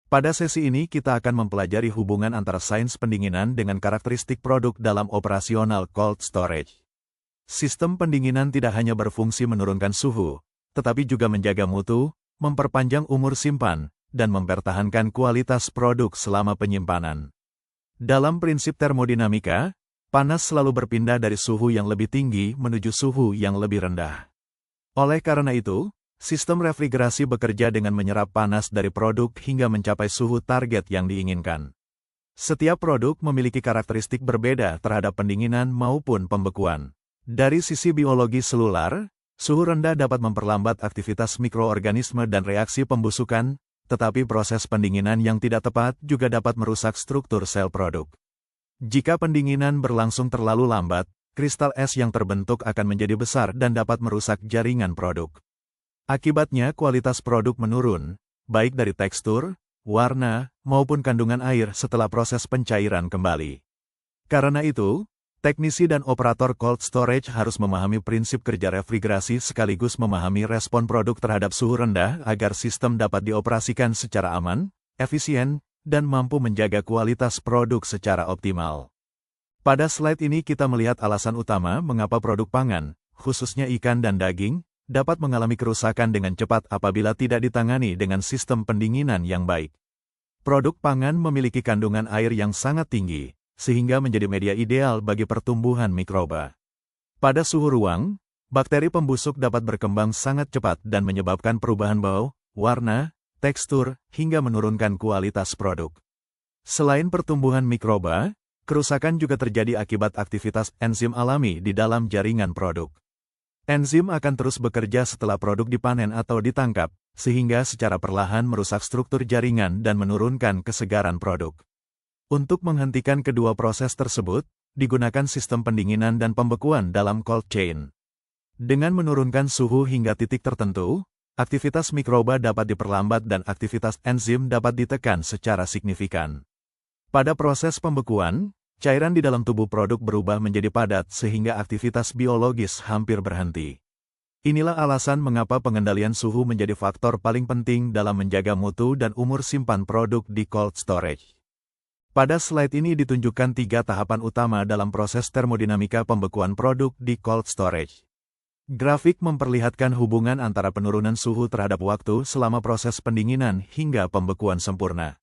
Pada sesi ini kita akan mempelajari hubungan antara sains pendinginan dengan karakteristik produk dalam operasional cold storage. Sistem pendinginan tidak hanya berfungsi menurunkan suhu, tetapi juga menjaga mutu, memperpanjang umur simpan, dan mempertahankan kualitas produk selama penyimpanan. Dalam prinsip termodinamika, panas selalu berpindah dari suhu yang lebih tinggi menuju suhu yang lebih rendah. Oleh karena itu, sistem refrigerasi bekerja dengan menyerap panas dari produk hingga mencapai suhu target yang diinginkan. Setiap produk memiliki karakteristik berbeda terhadap pendinginan maupun pembekuan. Dari sisi biologi selular, suhu rendah dapat memperlambat aktivitas mikroorganisme dan reaksi pembusukan, tetapi proses pendinginan yang tidak tepat juga dapat merusak struktur sel produk. Jika pendinginan berlangsung terlalu lambat, kristal es yang terbentuk akan menjadi besar dan dapat merusak jaringan produk. Akibatnya kualitas produk menurun, baik dari tekstur, warna, maupun kandungan air setelah proses pencairan kembali. Karena itu, teknisi dan operator cold storage harus memahami prinsip kerja refrigerasi sekaligus memahami respon produk terhadap suhu rendah agar sistem dapat dioperasikan secara aman, efisien, dan mampu menjaga kualitas produk secara optimal. Pada slide ini kita melihat alasan utama mengapa produk pangan, khususnya ikan dan daging, dapat mengalami kerusakan dengan cepat apabila tidak ditangani dengan sistem pendinginan yang baik. Produk pangan memiliki kandungan air yang sangat tinggi, sehingga menjadi media ideal bagi pertumbuhan mikroba. Pada suhu ruang, bakteri pembusuk dapat berkembang sangat cepat dan menyebabkan perubahan bau, warna, tekstur, hingga menurunkan kualitas produk. Selain pertumbuhan mikroba, kerusakan juga terjadi akibat aktivitas enzim alami di dalam jaringan produk. Enzim akan terus bekerja setelah produk dipanen atau ditangkap, sehingga secara perlahan merusak struktur jaringan dan menurunkan kesegaran produk. Untuk menghentikan kedua proses tersebut, digunakan sistem pendinginan dan pembekuan dalam cold chain. Dengan menurunkan suhu hingga titik tertentu, aktivitas mikroba dapat diperlambat dan aktivitas enzim dapat ditekan secara signifikan. Pada proses pembekuan, cairan di dalam tubuh produk berubah menjadi padat sehingga aktivitas biologis hampir berhenti. Inilah alasan mengapa pengendalian suhu menjadi faktor paling penting dalam menjaga mutu dan umur simpan produk di cold storage. Pada slide ini ditunjukkan 3 tahapan utama dalam proses termodinamika pembekuan produk di cold storage. Grafik memperlihatkan hubungan antara penurunan suhu terhadap waktu selama proses pendinginan hingga pembekuan sempurna.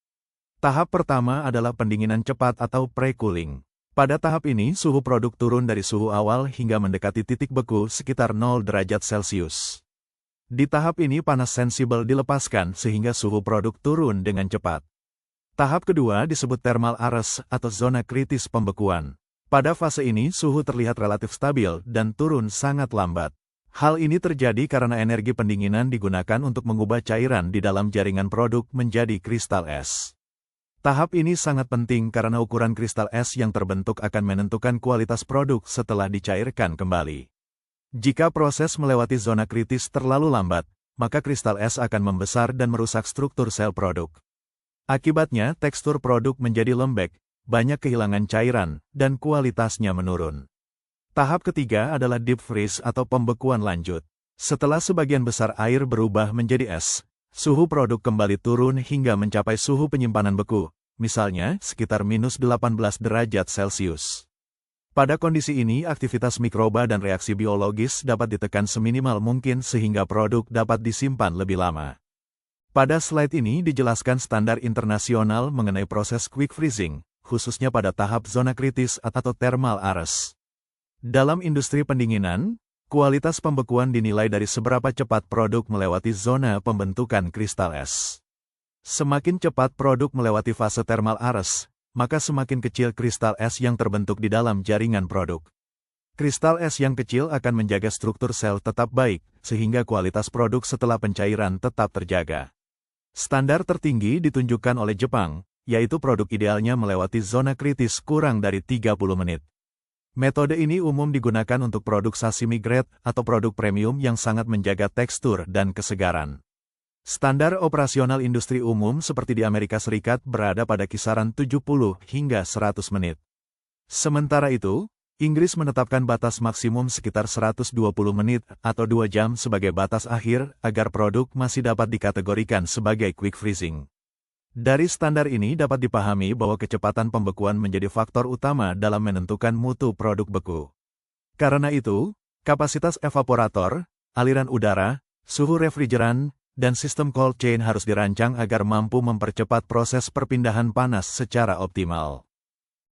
Tahap pertama adalah pendinginan cepat atau pre-cooling. Pada tahap ini, suhu produk turun dari suhu awal hingga mendekati titik beku sekitar 0 derajat Celcius. Di tahap ini panas sensibel dilepaskan sehingga suhu produk turun dengan cepat. Tahap kedua disebut thermal arrest atau zona kritis pembekuan. Pada fase ini, suhu terlihat relatif stabil dan turun sangat lambat. Hal ini terjadi karena energi pendinginan digunakan untuk mengubah cairan di dalam jaringan produk menjadi kristal es. Tahap ini sangat penting karena ukuran kristal es yang terbentuk akan menentukan kualitas produk setelah dicairkan kembali. Jika proses melewati zona kritis terlalu lambat, maka kristal es akan membesar dan merusak struktur sel produk. Akibatnya, tekstur produk menjadi lembek, banyak kehilangan cairan, dan kualitasnya menurun. Tahap ketiga adalah deep freeze atau pembekuan lanjut. Setelah sebagian besar air berubah menjadi es, suhu produk kembali turun hingga mencapai suhu penyimpanan beku, misalnya sekitar -18 derajat Celcius. Pada kondisi ini, aktivitas mikroba dan reaksi biologis dapat ditekan seminimal mungkin sehingga produk dapat disimpan lebih lama. Pada slide ini dijelaskan standar internasional mengenai proses quick freezing, khususnya pada tahap zona kritis atau thermal arrest. Dalam industri pendinginan, kualitas pembekuan dinilai dari seberapa cepat produk melewati zona pembentukan kristal es. Semakin cepat produk melewati fase thermal arrest, maka semakin kecil kristal es yang terbentuk di dalam jaringan produk. Kristal es yang kecil akan menjaga struktur sel tetap baik, sehingga kualitas produk setelah pencairan tetap terjaga. Standar tertinggi ditunjukkan oleh Jepang, yaitu produk idealnya melewati zona kritis kurang dari 30 menit. Metode ini umum digunakan untuk produk sashimi grade atau produk premium yang sangat menjaga tekstur dan kesegaran. Standar operasional industri umum seperti di Amerika Serikat berada pada kisaran 70 hingga 100 menit. Sementara itu, Inggris menetapkan batas maksimum sekitar 120 menit atau 2 jam sebagai batas akhir agar produk masih dapat dikategorikan sebagai quick freezing. Dari standar ini dapat dipahami bahwa kecepatan pembekuan menjadi faktor utama dalam menentukan mutu produk beku. Karena itu, kapasitas evaporator, aliran udara, suhu refrigeran, dan sistem cold chain harus dirancang agar mampu mempercepat proses perpindahan panas secara optimal.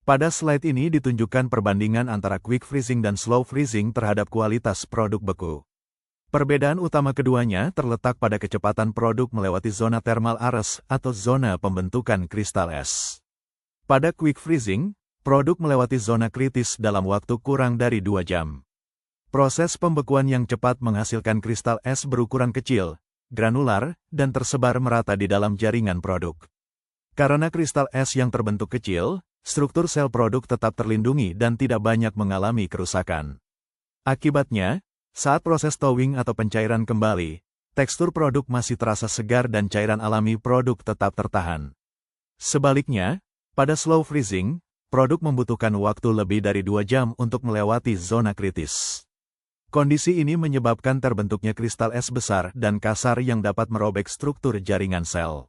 Pada slide ini ditunjukkan perbandingan antara quick freezing dan slow freezing terhadap kualitas produk beku. Perbedaan utama keduanya terletak pada kecepatan produk melewati zona thermal arrest atau zona pembentukan kristal es. Pada quick freezing, produk melewati zona kritis dalam waktu kurang dari 2 jam. Proses pembekuan yang cepat menghasilkan kristal es berukuran kecil, granular, dan tersebar merata di dalam jaringan produk. Karena kristal es yang terbentuk kecil, struktur sel produk tetap terlindungi dan tidak banyak mengalami kerusakan. Akibatnya, saat proses thawing atau pencairan kembali, tekstur produk masih terasa segar dan cairan alami produk tetap tertahan. Sebaliknya, pada slow freezing, produk membutuhkan waktu lebih dari 2 jam untuk melewati zona kritis. Kondisi ini menyebabkan terbentuknya kristal es besar dan kasar yang dapat merobek struktur jaringan sel.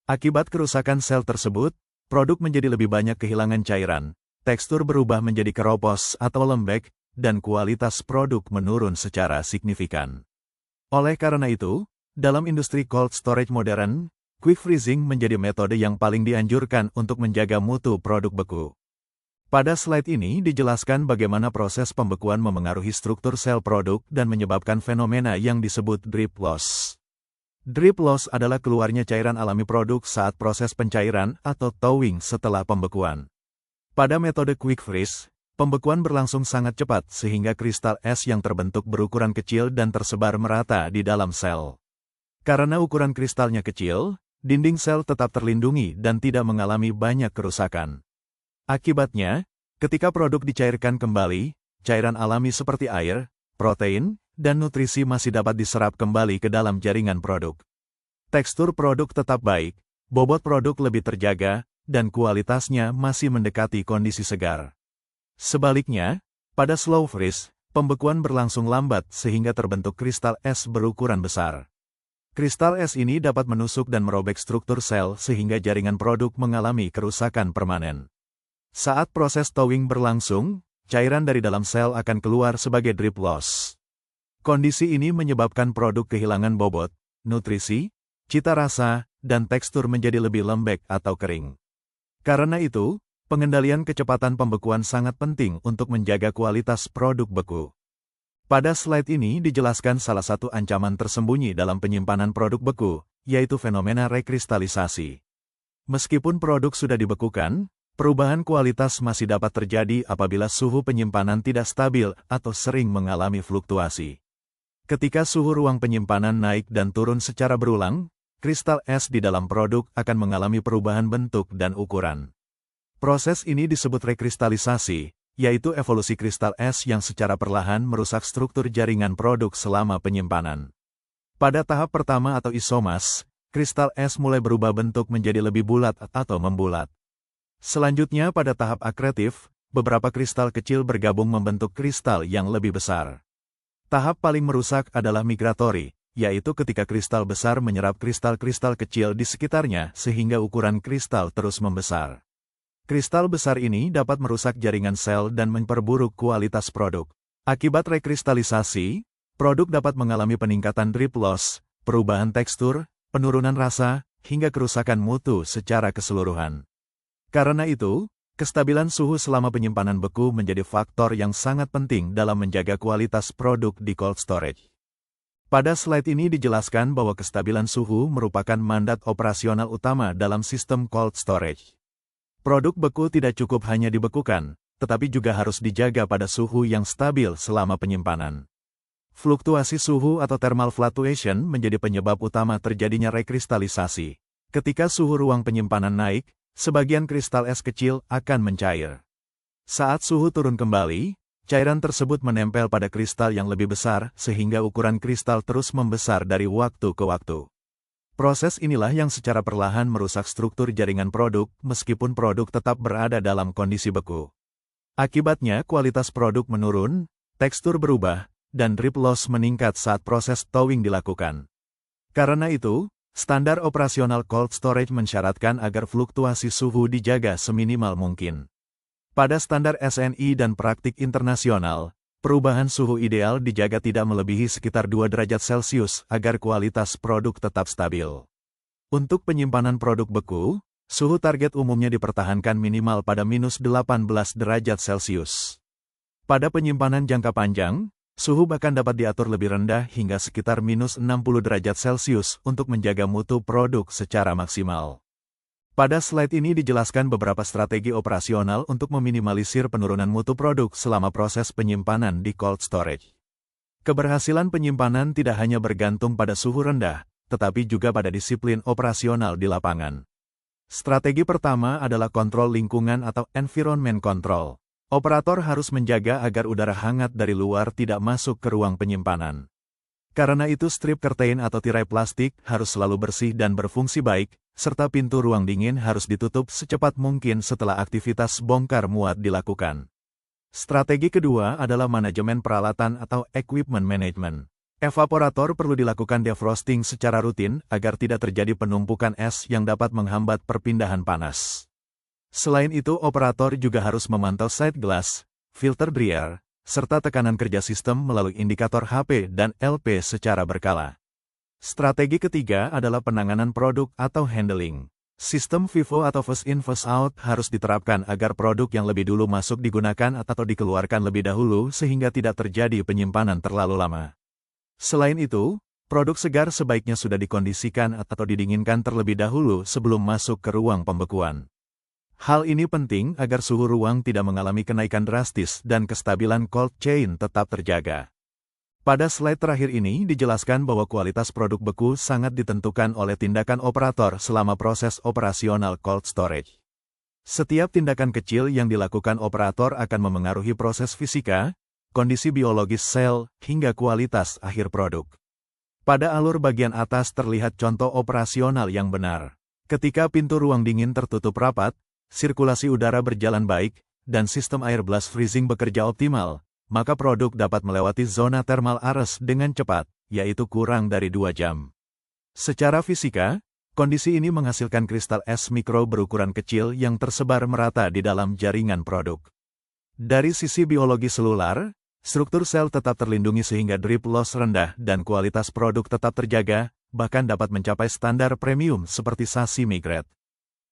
Akibat kerusakan sel tersebut, produk menjadi lebih banyak kehilangan cairan, tekstur berubah menjadi keropos atau lembek, dan kualitas produk menurun secara signifikan. Oleh karena itu, dalam industri cold storage modern, quick freezing menjadi metode yang paling dianjurkan untuk menjaga mutu produk beku. Pada slide ini dijelaskan bagaimana proses pembekuan memengaruhi struktur sel produk dan menyebabkan fenomena yang disebut drip loss. Drip loss adalah keluarnya cairan alami produk saat proses pencairan atau thawing setelah pembekuan. Pada metode quick freeze, pembekuan berlangsung sangat cepat sehingga kristal es yang terbentuk berukuran kecil dan tersebar merata di dalam sel. Karena ukuran kristalnya kecil, dinding sel tetap terlindungi dan tidak mengalami banyak kerusakan. Akibatnya, ketika produk dicairkan kembali, cairan alami seperti air, protein, dan nutrisi masih dapat diserap kembali ke dalam jaringan produk. Tekstur produk tetap baik, bobot produk lebih terjaga, dan kualitasnya masih mendekati kondisi segar. Sebaliknya, pada slow freeze, pembekuan berlangsung lambat sehingga terbentuk kristal es berukuran besar. Kristal es ini dapat menusuk dan merobek struktur sel sehingga jaringan produk mengalami kerusakan permanen. Saat proses thawing berlangsung, cairan dari dalam sel akan keluar sebagai drip loss. Kondisi ini menyebabkan produk kehilangan bobot, nutrisi, cita rasa, dan tekstur menjadi lebih lembek atau kering. Karena itu, pengendalian kecepatan pembekuan sangat penting untuk menjaga kualitas produk beku. Pada slide ini dijelaskan salah satu ancaman tersembunyi dalam penyimpanan produk beku, yaitu fenomena rekristalisasi. Meskipun produk sudah dibekukan, perubahan kualitas masih dapat terjadi apabila suhu penyimpanan tidak stabil atau sering mengalami fluktuasi. Ketika suhu ruang penyimpanan naik dan turun secara berulang, kristal es di dalam produk akan mengalami perubahan bentuk dan ukuran. Proses ini disebut rekristalisasi, yaitu evolusi kristal es yang secara perlahan merusak struktur jaringan produk selama penyimpanan. Pada tahap pertama atau isomas, kristal es mulai berubah bentuk menjadi lebih bulat atau membulat. Selanjutnya pada tahap akretif, beberapa kristal kecil bergabung membentuk kristal yang lebih besar. Tahap paling merusak adalah migratori, yaitu ketika kristal besar menyerap kristal-kristal kecil di sekitarnya sehingga ukuran kristal terus membesar. Kristal besar ini dapat merusak jaringan sel dan memperburuk kualitas produk. Akibat rekristalisasi, produk dapat mengalami peningkatan drip loss, perubahan tekstur, penurunan rasa, hingga kerusakan mutu secara keseluruhan. Karena itu, kestabilan suhu selama penyimpanan beku menjadi faktor yang sangat penting dalam menjaga kualitas produk di cold storage. Pada slide ini dijelaskan bahwa kestabilan suhu merupakan mandat operasional utama dalam sistem cold storage. Produk beku tidak cukup hanya dibekukan, tetapi juga harus dijaga pada suhu yang stabil selama penyimpanan. Fluktuasi suhu atau thermal fluctuation menjadi penyebab utama terjadinya rekristalisasi. Ketika suhu ruang penyimpanan naik, sebagian kristal es kecil akan mencair. Saat suhu turun kembali, cairan tersebut menempel pada kristal yang lebih besar sehingga ukuran kristal terus membesar dari waktu ke waktu. Proses inilah yang secara perlahan merusak struktur jaringan produk meskipun produk tetap berada dalam kondisi beku. Akibatnya kualitas produk menurun, tekstur berubah, dan drip loss meningkat saat proses thawing dilakukan. Karena itu, Standar operasional cold storage mensyaratkan agar fluktuasi suhu dijaga seminimal mungkin. Pada standar SNI dan praktik internasional, perubahan suhu ideal dijaga tidak melebihi sekitar 2 derajat Celcius agar kualitas produk tetap stabil. Untuk penyimpanan produk beku, suhu target umumnya dipertahankan minimal pada minus 18 derajat Celcius. Pada penyimpanan jangka panjang, suhu bahkan dapat diatur lebih rendah hingga sekitar minus 60 derajat Celcius untuk menjaga mutu produk secara maksimal. Pada slide ini dijelaskan beberapa strategi operasional untuk meminimalisir penurunan mutu produk selama proses penyimpanan di cold storage. Keberhasilan penyimpanan tidak hanya bergantung pada suhu rendah, tetapi juga pada disiplin operasional di lapangan. Strategi pertama adalah kontrol lingkungan atau environment control. Operator harus menjaga agar udara hangat dari luar tidak masuk ke ruang penyimpanan. Karena itu strip curtain atau tirai plastik harus selalu bersih dan berfungsi baik, serta pintu ruang dingin harus ditutup secepat mungkin setelah aktivitas bongkar muat dilakukan. Strategi kedua adalah manajemen peralatan atau equipment management. Evaporator perlu dilakukan defrosting secara rutin agar tidak terjadi penumpukan es yang dapat menghambat perpindahan panas. Selain itu, operator juga harus memantau side glass, filter Brier, serta tekanan kerja sistem melalui indikator HP dan LP secara berkala. Strategi ketiga adalah penanganan produk atau handling. Sistem FIFO atau first in first out harus diterapkan agar produk yang lebih dulu masuk digunakan atau dikeluarkan lebih dahulu sehingga tidak terjadi penyimpanan terlalu lama. Selain itu, produk segar sebaiknya sudah dikondisikan atau didinginkan terlebih dahulu sebelum masuk ke ruang pembekuan. Hal ini penting agar suhu ruang tidak mengalami kenaikan drastis dan kestabilan cold chain tetap terjaga. Pada slide terakhir ini dijelaskan bahwa kualitas produk beku sangat ditentukan oleh tindakan operator selama proses operasional cold storage. Setiap tindakan kecil yang dilakukan operator akan memengaruhi proses fisika, kondisi biologis sel, hingga kualitas akhir produk. Pada alur bagian atas terlihat contoh operasional yang benar. Ketika pintu ruang dingin tertutup rapat, sirkulasi udara berjalan baik, dan sistem air blast freezing bekerja optimal, maka produk dapat melewati zona thermal arrest dengan cepat, yaitu kurang dari 2 jam. Secara fisika, kondisi ini menghasilkan kristal es mikro berukuran kecil yang tersebar merata di dalam jaringan produk. Dari sisi biologi selular, struktur sel tetap terlindungi sehingga drip loss rendah dan kualitas produk tetap terjaga, bahkan dapat mencapai standar premium seperti sashimi grade.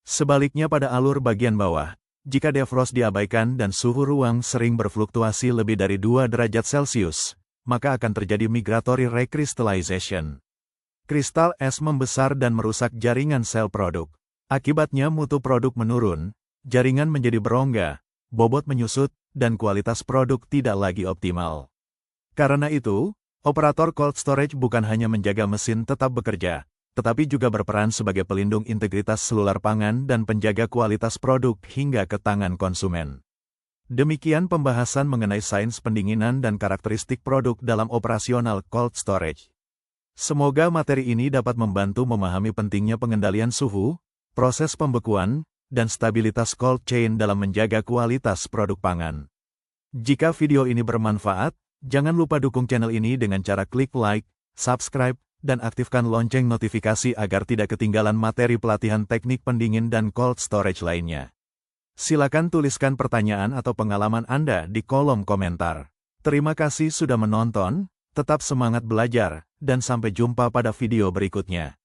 Sebaliknya pada alur bagian bawah, jika defrost diabaikan dan suhu ruang sering berfluktuasi lebih dari 2 derajat Celcius, maka akan terjadi migratory recrystallization. Kristal es membesar dan merusak jaringan sel produk. Akibatnya mutu produk menurun, jaringan menjadi berongga, bobot menyusut, dan kualitas produk tidak lagi optimal. Karena itu, operator cold storage bukan hanya menjaga mesin tetap bekerja, tetapi juga berperan sebagai pelindung integritas selular pangan dan penjaga kualitas produk hingga ke tangan konsumen. Demikian pembahasan mengenai sains pendinginan dan karakteristik produk dalam operasional cold storage. Semoga materi ini dapat membantu memahami pentingnya pengendalian suhu, proses pembekuan, dan stabilitas cold chain dalam menjaga kualitas produk pangan. Jika video ini bermanfaat, jangan lupa dukung channel ini dengan cara klik like, subscribe, dan aktifkan lonceng notifikasi agar tidak ketinggalan materi pelatihan teknik pendingin dan cold storage lainnya. Silakan tuliskan pertanyaan atau pengalaman Anda di kolom komentar. Terima kasih sudah menonton, tetap semangat belajar, dan sampai jumpa pada video berikutnya.